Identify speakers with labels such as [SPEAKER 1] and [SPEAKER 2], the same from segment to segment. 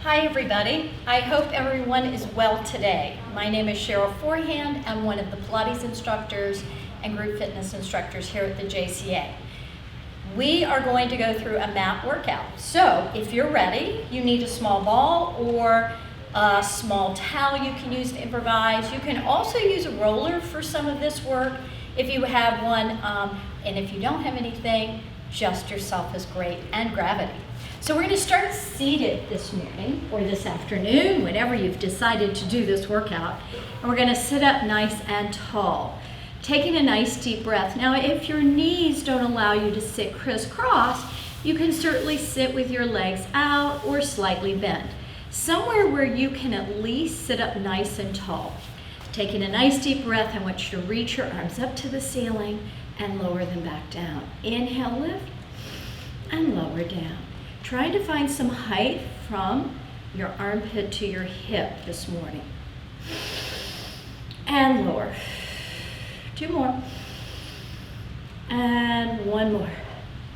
[SPEAKER 1] Hi everybody, I hope everyone is well today. My name is Cheryl Forehand. I'm one of the Pilates instructors and group fitness instructors here at the JCA. We are going to go through a mat workout. So if you're ready, you need a small ball or a small towel you can use to improvise. You can also use a roller for some of this work if you have one, and if you don't have anything, just yourself is great, and gravity. So we're going to start seated this morning or this afternoon, whenever you've decided to do this workout. And we're going to sit up nice and tall, taking a nice deep breath. Now, if your knees don't allow you to sit crisscross, you can certainly sit with your legs out or slightly bent, somewhere where you can at least sit up nice and tall. Taking a nice deep breath, I want you to reach your arms up to the ceiling and lower them back down. Inhale, lift, and lower down. Try to find some height from your armpit to your hip this morning. And lower. 2 more. And 1 more.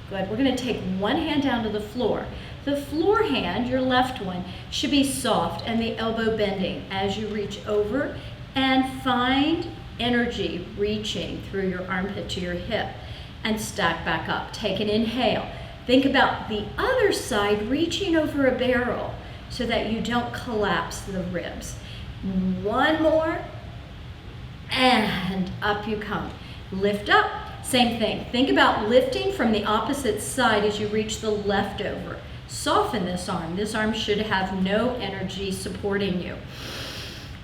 [SPEAKER 1] Good. We're going to take one hand down to the floor. The floor hand, your left one, should be soft and the elbow bending as you reach over and find energy reaching through your armpit to your hip and stack back up. Take an inhale. Think about the other side reaching over a barrel so that you don't collapse the ribs. 1 more, and up you come. Lift up, same thing. Think about lifting from the opposite side as you reach the leftover. Soften this arm. This arm should have no energy supporting you.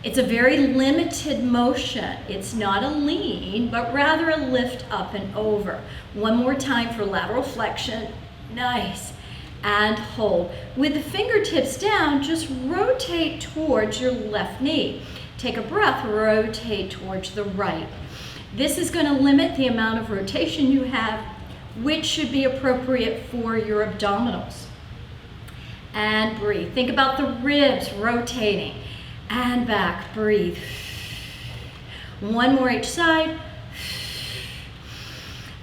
[SPEAKER 1] It's a very limited motion. It's not a lean, but rather a lift up and over. 1 more time for lateral flexion. Nice. And hold. With the fingertips down, just rotate towards your left knee. Take a breath, rotate towards the right. This is going to limit the amount of rotation you have, which should be appropriate for your abdominals. And breathe. Think about the ribs rotating. And back, breathe. 1 more each side.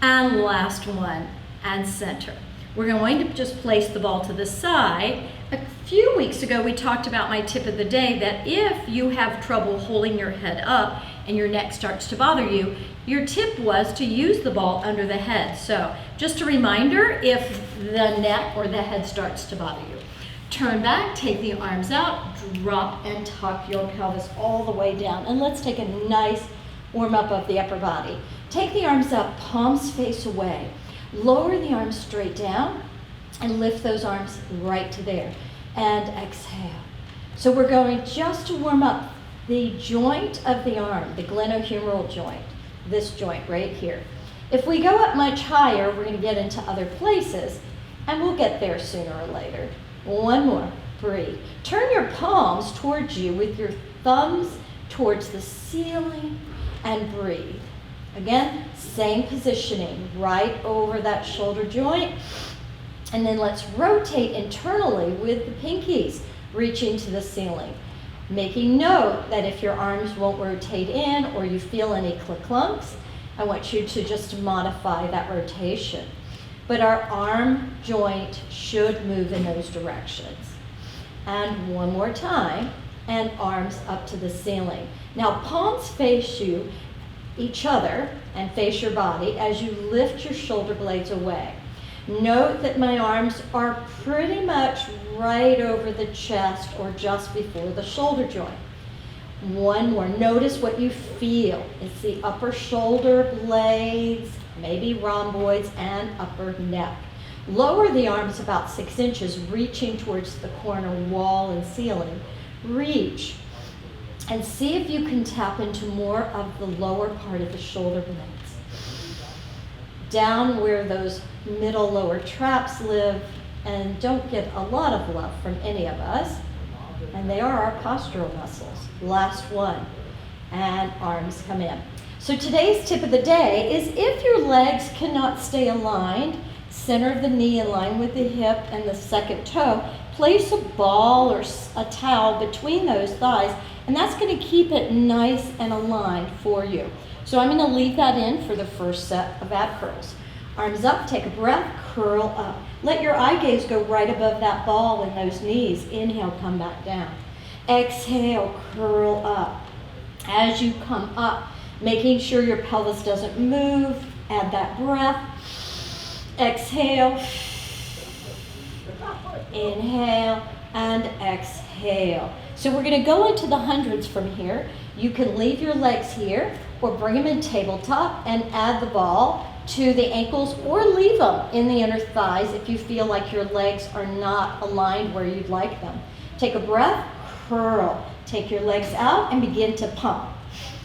[SPEAKER 1] And last one, and center. We're going to just place the ball to the side. A few weeks ago, we talked about my tip of the day that if you have trouble holding your head up and your neck starts to bother you, your tip was to use the ball under the head. So just a reminder, if the neck or the head starts to bother you. Turn back, take the arms out, drop and tuck your pelvis all the way down. And let's take a nice warm up of the upper body. Take the arms up, palms face away. Lower the arms straight down and lift those arms right to there. And exhale. So we're going just to warm up the joint of the arm, the glenohumeral joint, this joint right here. If we go up much higher, we're going to get into other places, and we'll get there sooner or later. 1 more. Breathe. Turn your palms towards you with your thumbs towards the ceiling and breathe. Again, same positioning, right over that shoulder joint. And then let's rotate internally with the pinkies, reaching to the ceiling. Making note that if your arms won't rotate in or you feel any click-clunks, I want you to just modify that rotation. But our arm joint should move in those directions. And 1 more time, and arms up to the ceiling. Now palms face each other and face your body as you lift your shoulder blades away. Note that my arms are pretty much right over the chest or just before the shoulder joint. 1 more. Notice what you feel. It's the upper shoulder blades, maybe rhomboids, and upper neck. Lower the arms about 6 inches, reaching towards the corner wall and ceiling. Reach. And see if you can tap into more of the lower part of the shoulder blades. Down where those middle lower traps live and don't get a lot of love from any of us. And they are our postural muscles. Last one. And arms come in. So today's tip of the day is if your legs cannot stay aligned, center of the knee in line with the hip and the second toe, place a ball or a towel between those thighs, and that's going to keep it nice and aligned for you. So I'm going to leave that in for the first set of ab curls. Arms up, take a breath, curl up. Let your eye gaze go right above that ball and those knees. Inhale, come back down. Exhale, curl up. As you come up, making sure your pelvis doesn't move, add that breath. Exhale, inhale, and exhale. So we're going to go into the hundreds from here. You can leave your legs here or bring them in tabletop and add the ball to the ankles, or leave them in the inner thighs if you feel like your legs are not aligned where you'd like them. Take a breath, curl. Take your legs out and begin to pump.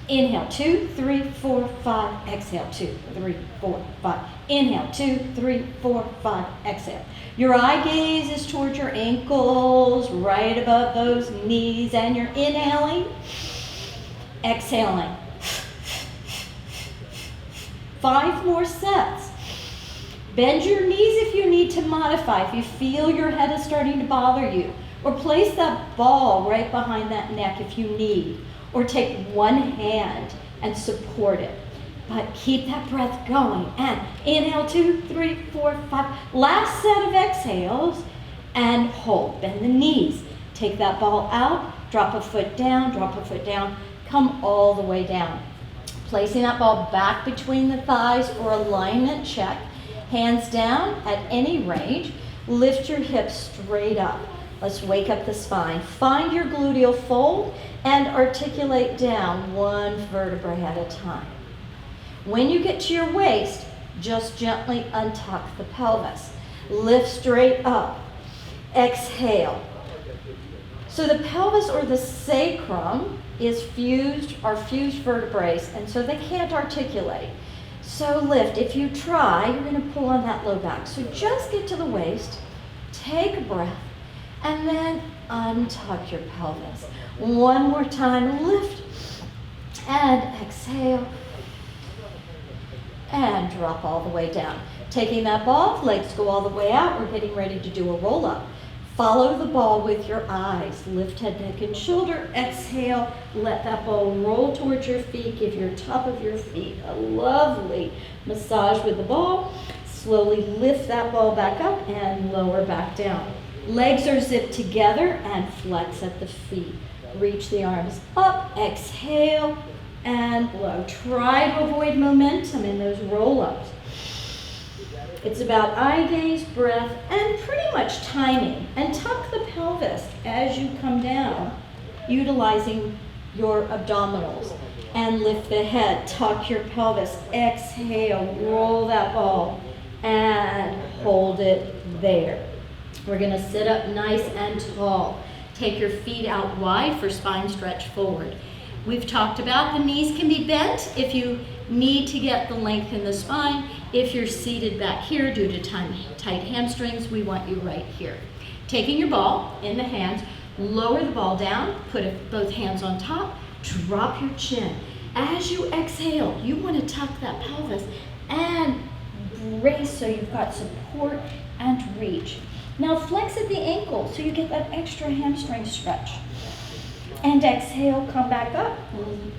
[SPEAKER 1] Inhale, 2, 3, 4, 5. Exhale, 2, 3, 4, 5. Inhale, 2, 3, 4, 5. Exhale. Your eye gaze is towards your ankles, right above those knees, and you're inhaling, exhaling. 5 more sets. Bend your knees if you need to modify, if you feel your head is starting to bother you. Or place that ball right behind that neck if you need. Or take one hand and support it. But keep that breath going. And inhale, 2, 3, 4, 5. Last set of exhales and hold. Bend the knees. Take that ball out, drop a foot down, come all the way down. Placing that ball back between the thighs for alignment check. Hands down at any range. Lift your hips straight up. Let's wake up the spine. Find your gluteal fold and articulate down one vertebrae at a time. When you get to your waist, just gently untuck the pelvis. Lift straight up. Exhale. So the pelvis or the sacrum is fused vertebrae, and so they can't articulate. So lift. If you try, you're going to pull on that low back. So just get to the waist, take a breath, and then untuck your pelvis. One more time, lift and exhale, and drop all the way down. Taking that ball, legs go all the way out. We're getting ready to do a roll up. Follow the ball with your eyes. Lift head, neck, and shoulder. Exhale. Let that ball roll towards your feet. Give your top of your feet a lovely massage with the ball. Slowly lift that ball back up and lower back down. Legs are zipped together and flex at the feet. Reach the arms up. Exhale and blow. Try to avoid momentum in those roll-ups. It's about eye gaze, breath, and pretty much timing. And tuck the pelvis as you come down, utilizing your abdominals. And lift the head, tuck your pelvis, exhale, roll that ball, and hold it there. We're gonna sit up nice and tall. Take your feet out wide for spine stretch forward. We've talked about the knees can be bent if you need to get the length in the spine. If you're seated back here due to tight hamstrings, we want you right here. Taking your ball in the hands, lower the ball down, put both hands on top, drop your chin. As you exhale, you want to tuck that pelvis and brace so you've got support and reach. Now flex at the ankle so you get that extra hamstring stretch. And exhale, come back up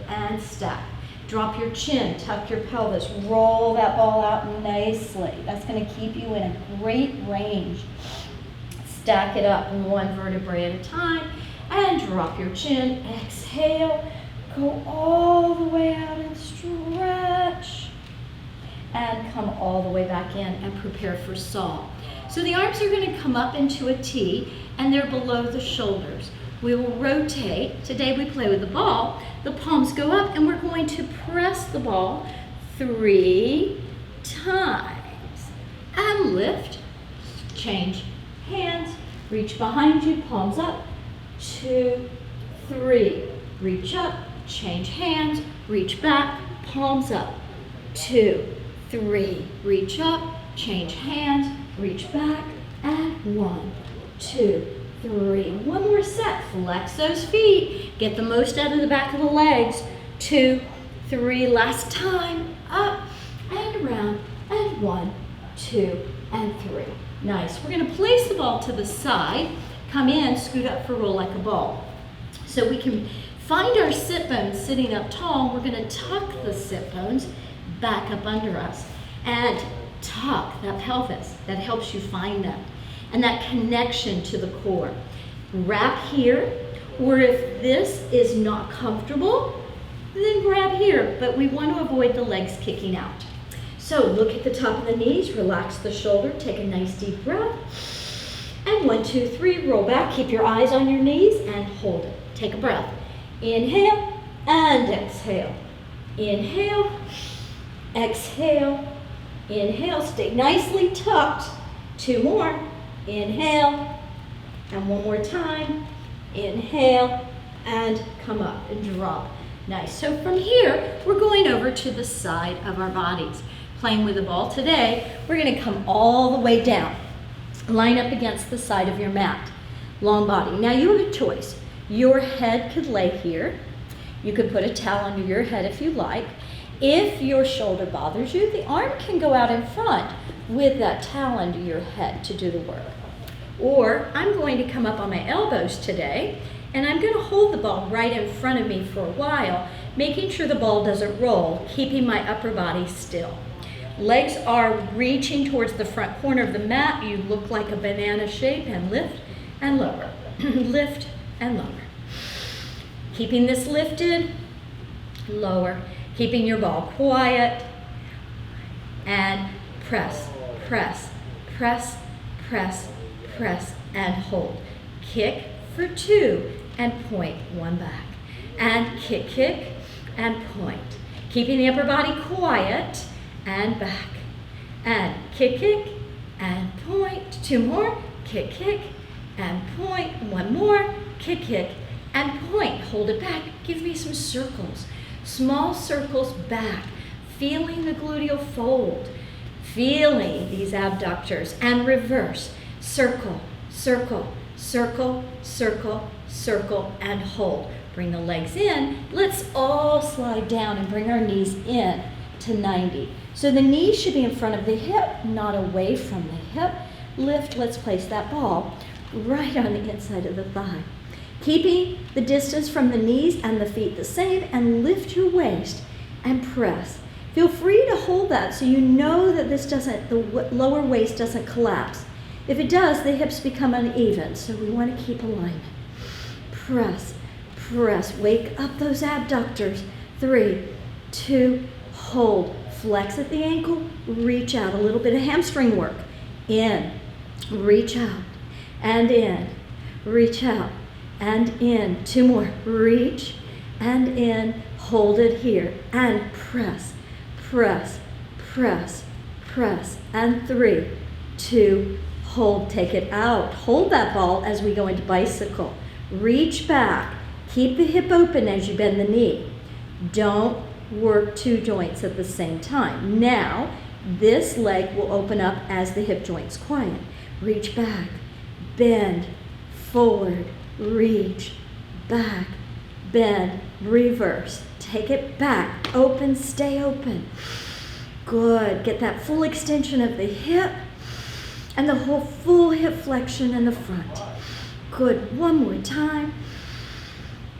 [SPEAKER 1] and stack. Drop your chin, tuck your pelvis, roll that ball out nicely. That's going to keep you in a great range. Stack it up one vertebrae at a time and drop your chin. Exhale, go all the way out and stretch. And come all the way back in and prepare for saw. So the arms are going to come up into a T and they're below the shoulders. We will rotate. Today we play with the ball. The palms go up and we're going to press the ball 3 times. And lift, change hands, reach behind you, palms up, 2, 3. Reach up, change hands, reach back, palms up, 2, 3. Reach up, change hands, reach back, and 1, 2, 3. One more set. Flex those feet. Get the most out of the back of the legs. 2, 3. Last time. Up and around. And 1, 2, and 3. Nice. We're going to place the ball to the side. come in, scoot up for roll like a ball. So we can find our sit bones sitting up tall. We're gonna tuck the sit bones back up under us and tuck that pelvis. That helps you find them. And that connection to the core. Wrap here, or if this is not comfortable, then grab here, but we want to avoid the legs kicking out. So look at the top of the knees, relax the shoulder, take a nice deep breath. And 1, 2, 3, roll back. Keep your eyes on your knees and hold it. Take a breath. Inhale and exhale. Inhale, exhale, inhale. Stay nicely tucked. 2 more. Inhale, and 1 more time. Inhale, and come up and drop. Nice. So from here, we're going over to the side of our bodies. Playing with the ball today, we're going to come all the way down. Line up against the side of your mat. Long body. Now you have a choice. Your head could lay here. You could put a towel under your head if you like. If your shoulder bothers you, the arm can go out in front with that towel under your head to do the work. Or I'm going to come up on my elbows today, and I'm going to hold the ball right in front of me for a while, making sure the ball doesn't roll, keeping my upper body still. Legs are reaching towards the front corner of the mat. You look like a banana shape, and lift and lower. Lift and lower. Keeping this lifted, lower. Keeping your ball quiet, and press, press, press, press, press, and hold. Kick for 2 and point 1 back. And kick, kick, and point. Keeping the upper body quiet and back. And kick, kick, and point. 2 more. Kick, kick, and point. 1 more. Kick, kick, and point. Hold it back. Give me some circles. Small circles back. Feeling the gluteal fold. Feeling these abductors. And reverse. Circle, circle, circle, circle, circle, and hold. Bring the legs in. Let's all slide down and bring our knees in to 90. So the knee should be in front of the hip, not away from the hip. Lift, let's place that ball right on the inside of the thigh. Keeping the distance from the knees and the feet the same, and lift your waist and press. Feel free to hold that so you know that the lower waist doesn't collapse. If it does, the hips become uneven, so we want to keep alignment. Press, press, wake up those abductors. 3, 2, hold. Flex at the ankle, reach out. A little bit of hamstring work. In, reach out, and in, reach out, and in. 2 more. Reach, and in. Hold it here, and press, press, press, press. And 3, 2, hold. Take it out. Hold that ball as we go into bicycle. Reach back. Keep the hip open as you bend the knee. Don't work 2 joints at the same time. Now, this leg will open up as the hip joints quiet. Reach back, bend, forward, reach, back, bend, reverse. Take it back, open, stay open. Good, get that full extension of the hip and the whole full hip flexion in the front. Good, 1 more time.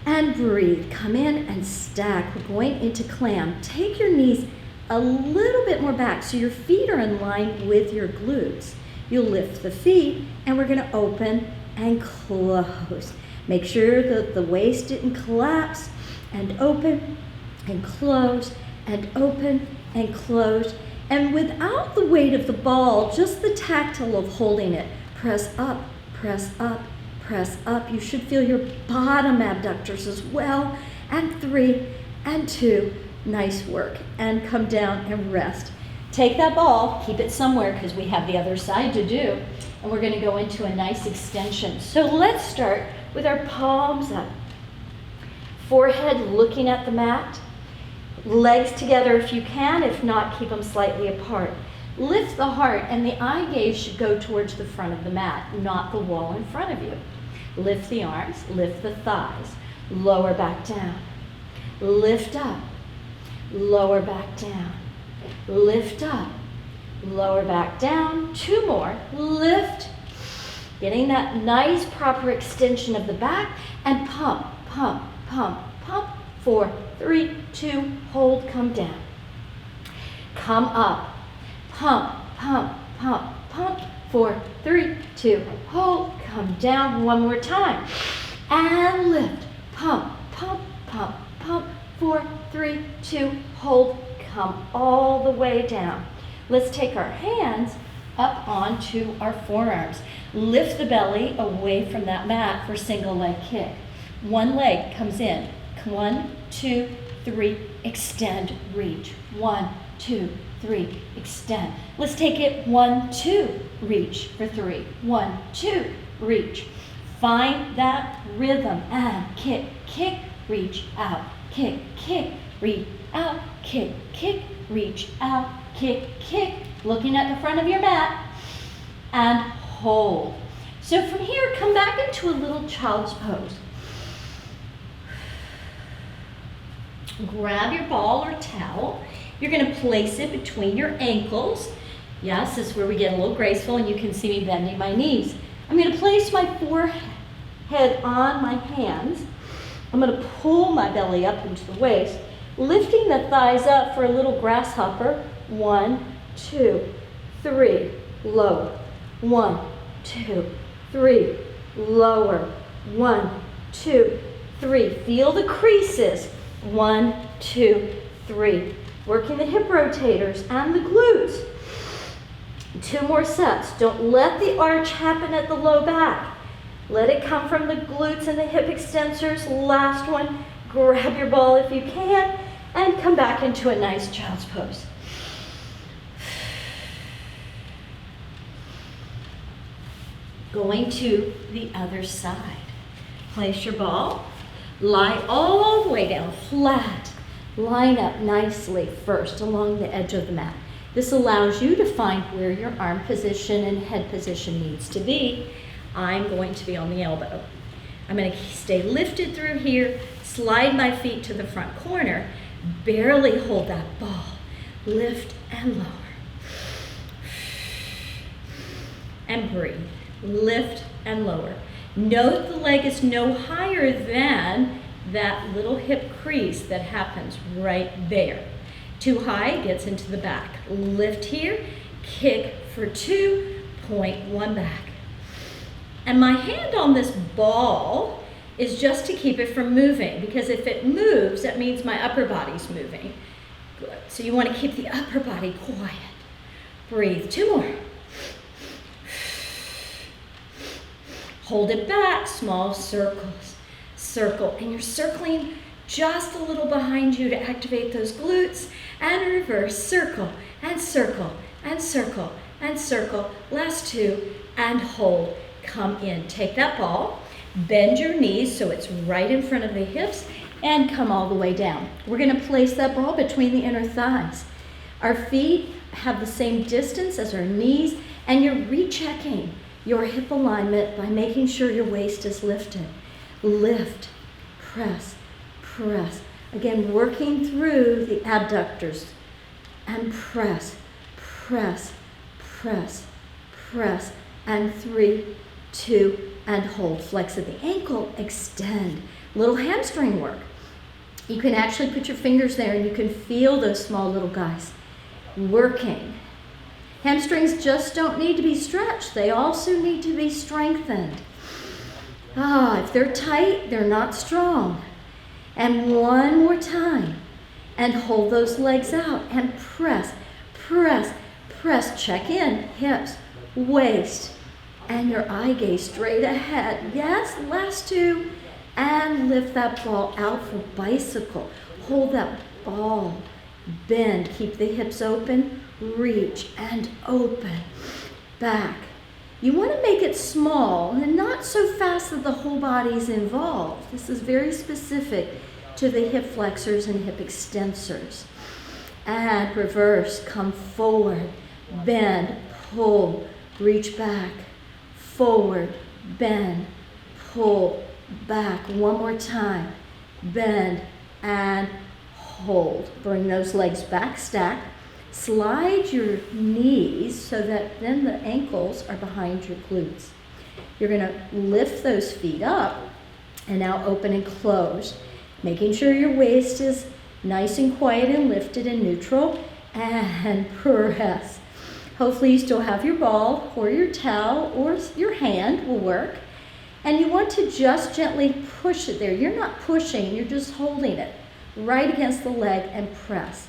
[SPEAKER 1] And breathe, come in and stack. We're going into clam. Take your knees a little bit more back so your feet are in line with your glutes. You'll lift the feet and we're gonna open and close. Make sure that the waist didn't collapse, and open and close and open and close. And without the weight of the ball, just the tactile of holding it. Press up, press up, press up. You should feel your bottom abductors as well. And 3 and 2, nice work. And come down and rest. Take that ball, keep it somewhere because we have the other side to do. And we're gonna go into a nice extension. So let's start with our palms up. Forehead looking at the mat. Legs together if you can, if not, keep them slightly apart. Lift the heart and the eye gaze should go towards the front of the mat, not the wall in front of you. Lift the arms, lift the thighs, lower back down. Lift up, lower back down. Lift up, lower back down. 2 more. Lift Getting that nice proper extension of the back, and pump, pump, pump, pump. 4, 3, 2, hold, come down. Come up, pump, pump, pump, pump. 4, 3, 2, hold, come down. One more time. And lift, pump, pump, pump, pump. 4, 3, 2, hold, come all the way down. Let's take our hands up onto our forearms. Lift the belly away from that mat for single leg kick. One leg comes in. 1, 2, 3, extend, reach. 1, 2, 3, extend. Let's take it 1, 2, reach for 3. 1, 2, reach. Find that rhythm and kick, kick, reach out, kick, kick, reach out, kick, kick, reach out, kick, kick. Looking at the front of your mat and hold. So from here, come back into a little child's pose. Grab your ball or towel. You're going to place it between your ankles. Yes, this is where we get a little graceful, and you can see me bending my knees. I'm going to place my forehead on my hands. I'm going to pull my belly up into the waist, lifting the thighs up for a little grasshopper. 1, 2, 3, lower. 1, 2, 3, lower. 1, 2, 3. Feel the creases. 1, 2, 3. Working the hip rotators and the glutes. 2 more sets. Don't let the arch happen at the low back. Let it come from the glutes and the hip extensors. Last one. Grab your ball if you can and come back into a nice child's pose. Going to the other side. Place your ball. Lie all the way down flat. Line up nicely first along the edge of the mat. This allows you to find where your arm position and head position needs to be. I'm going to be on the elbow. I'm going to stay lifted through here, slide my feet to the front corner, barely hold that ball. Lift and lower. And breathe. Lift and lower. Note the leg is no higher than that little hip crease that happens right there. Too high, gets into the back. Lift here, kick for 2, point 1 back. And my hand on this ball is just to keep it from moving, because if it moves, that means my upper body's moving. Good. So you want to keep the upper body quiet. Breathe. 2 more. Hold it back, small circles. Circle, and you're circling just a little behind you to activate those glutes, and reverse, circle, and circle, and circle, and circle. Last 2, and hold. Come in, take that ball, bend your knees so it's right in front of the hips, and come all the way down. We're gonna place that ball between the inner thighs. Our feet have the same distance as our knees, and you're rechecking your hip alignment by making sure your waist is lifted. Lift, press, press. Again, working through the abductors. And press, press, press, press. And 3, 2, and hold. Flex at the ankle, extend. Little hamstring work. You can actually put your fingers there and you can feel those small little guys working. Hamstrings just don't need to be stretched. They also need to be strengthened. If they're tight, they're not strong. And one more time. And hold those legs out and press, press, press. Check in, hips, waist, and your eye gaze straight ahead. Yes, last 2. And lift that ball out for bicycle. Hold that ball. Bend, keep the hips open, reach and open, back. You want to make it small and not so fast that the whole body is involved. This is very specific to the hip flexors and hip extensors. And reverse, come forward, bend, pull, reach back, forward, bend, pull, back. One more time, bend and hold. Bring those legs back, stack. Slide your knees so that then the ankles are behind your glutes. You're gonna lift those feet up and now open and close, making sure your waist is nice and quiet and lifted and neutral, and press. Hopefully you still have your ball or your towel or your hand will work. And you want to just gently push it there. You're not pushing, you're just holding it right against the leg and press,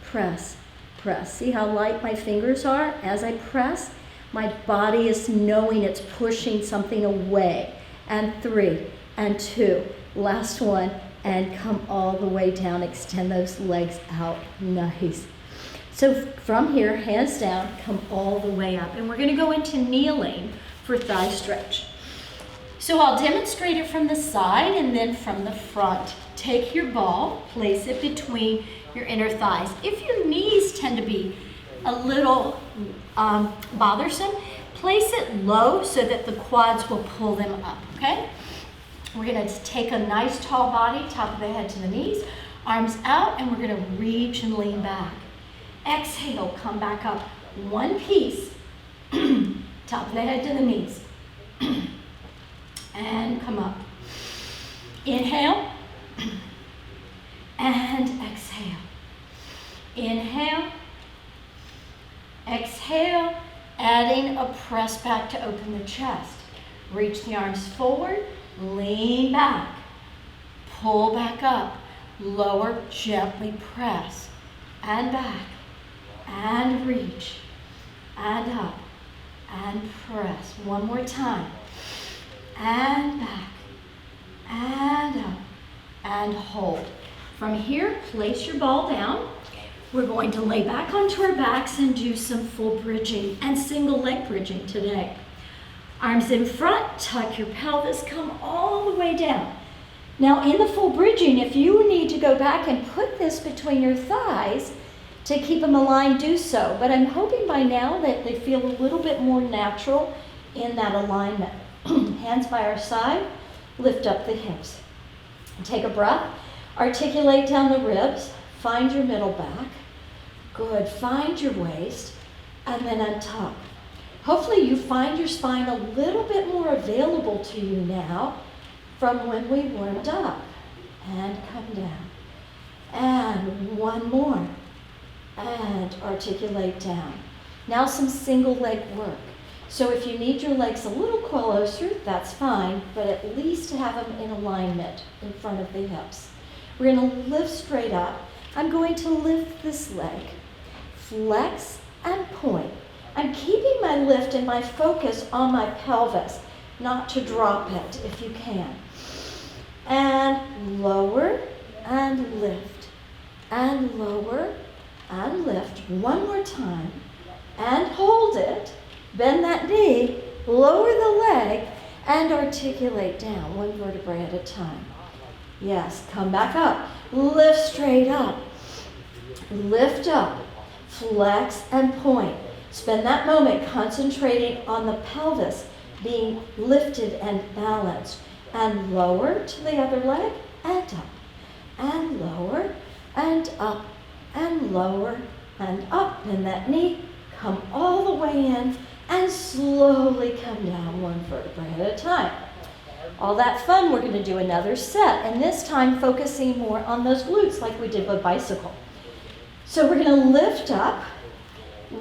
[SPEAKER 1] press, press. See how light my fingers are as I press? My body is knowing it's pushing something away. And 3, and 2, last one, and come all the way down. Extend those legs out, nice. So from here, hands down, come all the way up. And we're gonna go into kneeling for thigh stretch. So I'll demonstrate it from the side and then from the front. Take your ball, place it between your inner thighs. If your knees tend to be a little bothersome, place it low so that the quads will pull them up, okay? We're gonna take a nice tall body, top of the head to the knees, arms out, and we're gonna reach and lean back. Exhale, come back up one piece, top of the head to the knees. And come up. Inhale, and exhale. Inhale, exhale, adding a press back to open the chest. Reach the arms forward, lean back, pull back up, lower, gently press, and back, and reach, and up, and press. One more time. And back, and up, and hold. From here, place your ball down. We're going to lay back onto our backs and do some full bridging and single leg bridging today. Arms in front, tuck your pelvis, come all the way down. Now in the full bridging, if you need to go back and put this between your thighs to keep them aligned, do so. But I'm hoping by now that they feel a little bit more natural in that alignment. Hands by our side, lift up the hips. Take a breath, articulate down the ribs, find your middle back. Good, find your waist, and then untuck. Hopefully you find your spine a little bit more available to you now from when we warmed up. And come down. And one more. And articulate down. Now some single leg work. So if you need your legs a little closer, that's fine, but at least have them in alignment in front of the hips. We're going to lift straight up. I'm going to lift this leg, flex and point. I'm keeping my lift and my focus on my pelvis, not to drop it if you can. And lower and lift, and lower and lift. One more time, and hold it. Bend that knee, lower the leg, and articulate down, one vertebrae at a time. Yes, come back up. Lift straight up. Lift up. Flex and point. Spend that moment concentrating on the pelvis being lifted and balanced. And lower to the other leg, and up. And lower, and up, and lower, and up. Bend that knee, come all the way in, and slowly come down one vertebrae at a time. All that fun, we're going to do another set, and this time focusing more on those glutes like we did with bicycle. So we're going to lift up,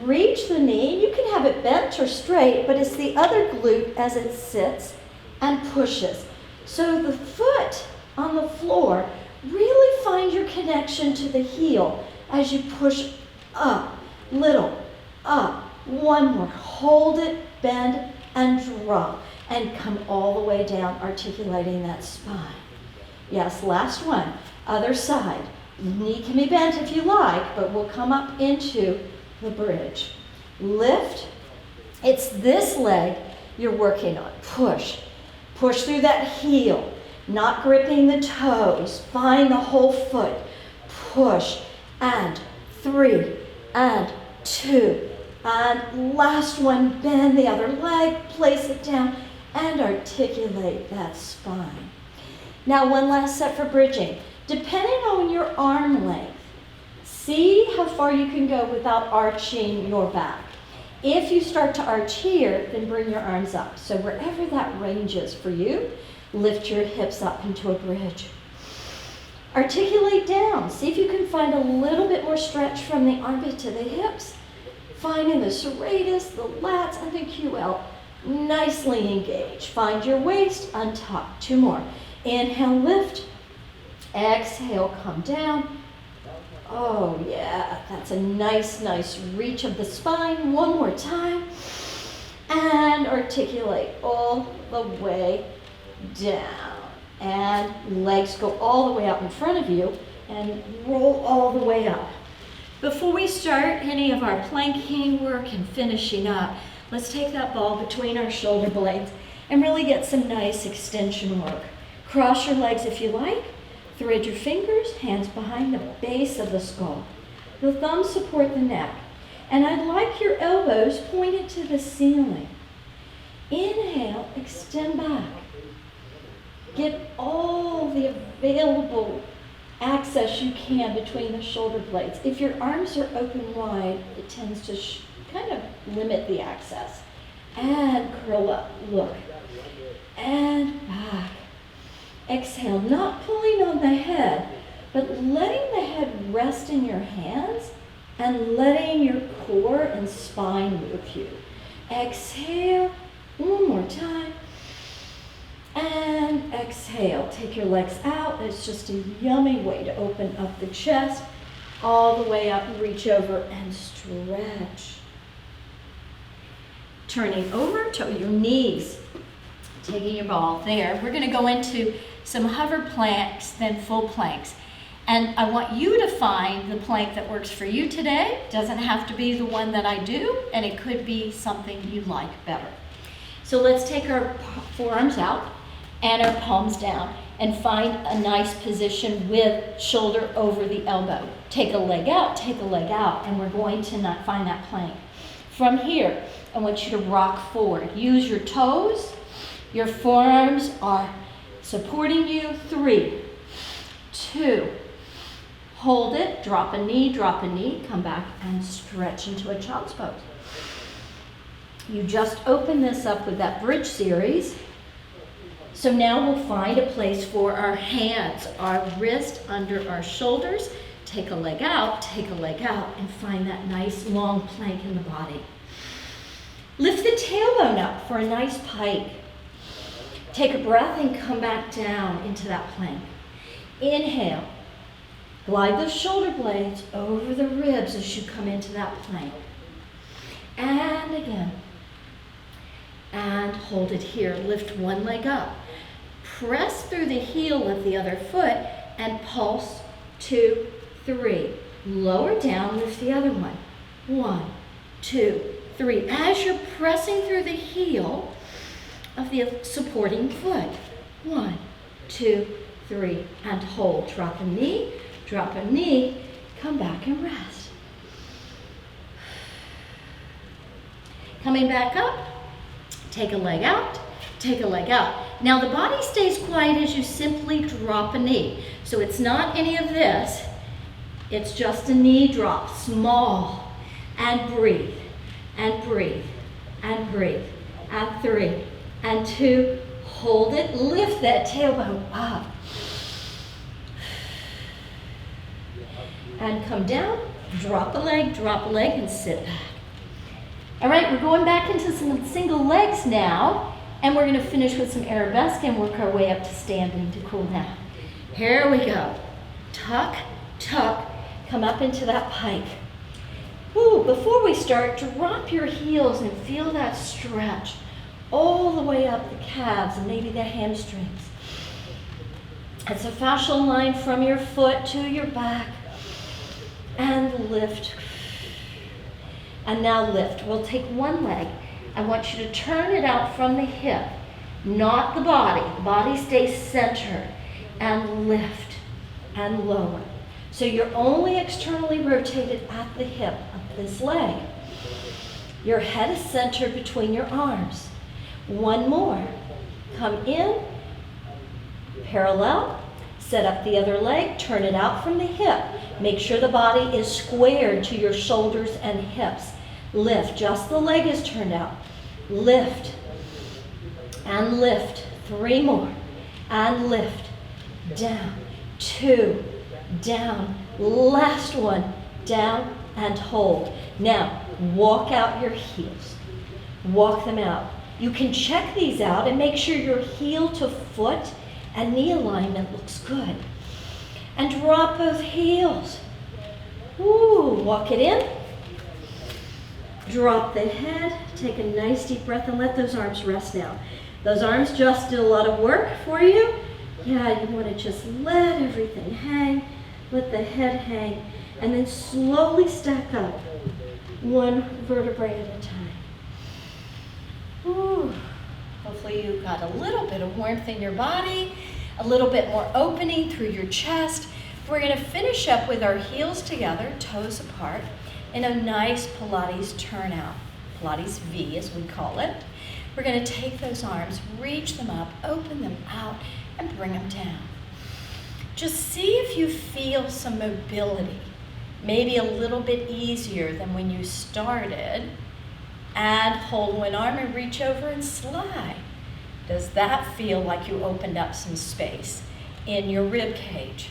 [SPEAKER 1] reach the knee. You can have it bent or straight, but it's the other glute as it sits and pushes. So the foot on the floor, really find your connection to the heel as you push up, little, up. One more. Hold it, bend, and drop. And come all the way down, articulating that spine. Yes, last one. Other side. Knee can be bent if you like, but we'll come up into the bridge. Lift. It's this leg you're working on. Push. Push through that heel, not gripping the toes. Find the whole foot. Push. And 3, and 2, and last one, bend the other leg, place it down, and articulate that spine. Now one last set for bridging. Depending on your arm length, see how far you can go without arching your back. If you start to arch here, then bring your arms up. So wherever that range is for you, lift your hips up into a bridge. Articulate down. See if you can find a little bit more stretch from the armpit to the hips. Finding the serratus, the lats, and the QL. Nicely engaged. Find your waist, untuck. 2 more. Inhale, lift. Exhale, come down. Oh yeah, that's a nice reach of the spine. 1 more time. And articulate all the way down. And legs go all the way up in front of you and roll all the way up. Before we start any of our planking work and finishing up, let's take that ball between our shoulder blades and really get some nice extension work. Cross your legs if you like. Thread your fingers, hands behind the base of the skull. The thumbs support the neck. And I'd like your elbows pointed to the ceiling. Inhale, extend back. Get all the available access you can between the shoulder blades. If your arms are open wide, it tends to kind of limit the access. And curl up, look. And back. Exhale, not pulling on the head, but letting the head rest in your hands and letting your core and spine move you. Exhale, 1 more time. And exhale, take your legs out. It's just a yummy way to open up the chest, all the way up, reach over and stretch. Turning over to your knees, taking your ball there. We're gonna go into some hover planks, then full planks. And I want you to find the plank that works for you today. Doesn't have to be the one that I do, and it could be something you like better. So let's take our forearms out and our palms down and find a nice position with shoulder over the elbow. Take a leg out, and we're going to not find that plank. From here, I want you to rock forward. Use your toes. Your forearms are supporting you. 3, 2, hold it, drop a knee, come back and stretch into a child's pose. You just open this up with that bridge series. So now we'll find a place for our hands, our wrist under our shoulders. Take a leg out, and find that nice long plank in the body. Lift the tailbone up for a nice pike. Take a breath and come back down into that plank. Inhale. Glide the shoulder blades over the ribs as you come into that plank. And again. And hold it here. Lift one leg up. Press through the heel of the other foot and pulse. 2, 3. Lower down, lift the other one. 1, 2, 3. As you're pressing through the heel of the supporting foot. 1, 2, 3. And hold. Drop a knee, come back and rest. Coming back up, take a leg out. Now the body stays quiet as you simply drop a knee. So it's not any of this. It's just a knee drop, small, and breathe, and breathe, and breathe, and 3, and 2, hold it, lift that tailbone up, and come down, drop a leg, and sit back. All right, we're going back into some single legs now, and we're gonna finish with some arabesque and work our way up to standing to cool down. Here we go. Tuck, tuck, come up into that pike. Ooh, before we start, drop your heels and feel that stretch all the way up the calves and maybe the hamstrings. It's a fascial line from your foot to your back. And lift. And now lift. We'll take one leg. I want you to turn it out from the hip, not the body. The body stays centered. And lift and lower. So you're only externally rotated at the hip of this leg. Your head is centered between your arms. One more. Come in, parallel, set up the other leg, turn it out from the hip. Make sure the body is squared to your shoulders and hips. Lift, just the leg is turned out. Lift and lift. 3 more. And lift. Down. 2. Down. Last one. Down and hold. Now, walk out your heels. Walk them out. You can check these out and make sure your heel to foot and knee alignment looks good. And drop both heels. Ooh, walk it in. Drop the head. Take a nice deep breath and let those arms rest now. Those arms just did a lot of work for you. Yeah, you want to just let everything hang. Let the head hang. And then slowly stack up. 1 vertebrae at a time. Ooh. Hopefully you got a little bit of warmth in your body, a little bit more opening through your chest. We're going to finish up with our heels together, toes apart, in a nice Pilates turnout, Pilates V as we call it. We're going to take those arms, reach them up, open them out, and bring them down. Just see if you feel some mobility, maybe a little bit easier than when you started. And hold one arm and reach over and slide. Does that feel like you opened up some space in your rib cage?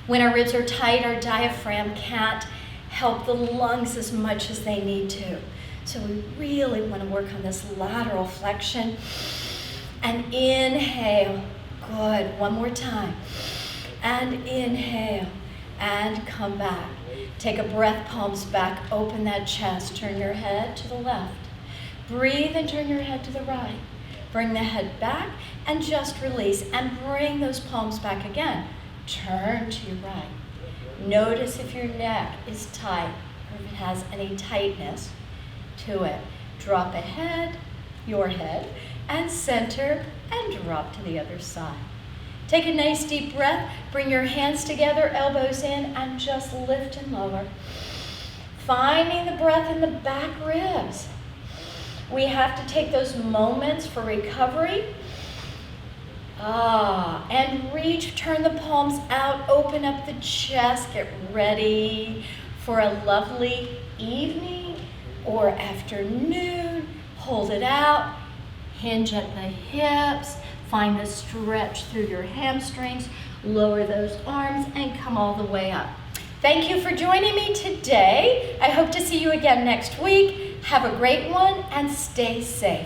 [SPEAKER 1] When our ribs are tight, our diaphragm can't help the lungs as much as they need to. So we really want to work on this lateral flexion. And inhale. Good. One more time. And inhale. And come back. Take a breath, palms back, open that chest, turn your head to the left. Breathe and turn your head to the right. Bring the head back and just release and bring those palms back again. Turn to your right. Notice if your neck is tight or if it has any tightness to it. Drop a head, your head, and center and drop to the other side. Take a nice deep breath, bring your hands together, elbows in, and just lift and lower. Finding the breath in the back ribs. We have to take those moments for recovery. And reach, turn the palms out, open up the chest, get ready for a lovely evening or afternoon. Hold it out, hinge at the hips. Find the stretch through your hamstrings, lower those arms, and come all the way up. Thank you for joining me today. I hope to see you again next week. Have a great one and stay safe.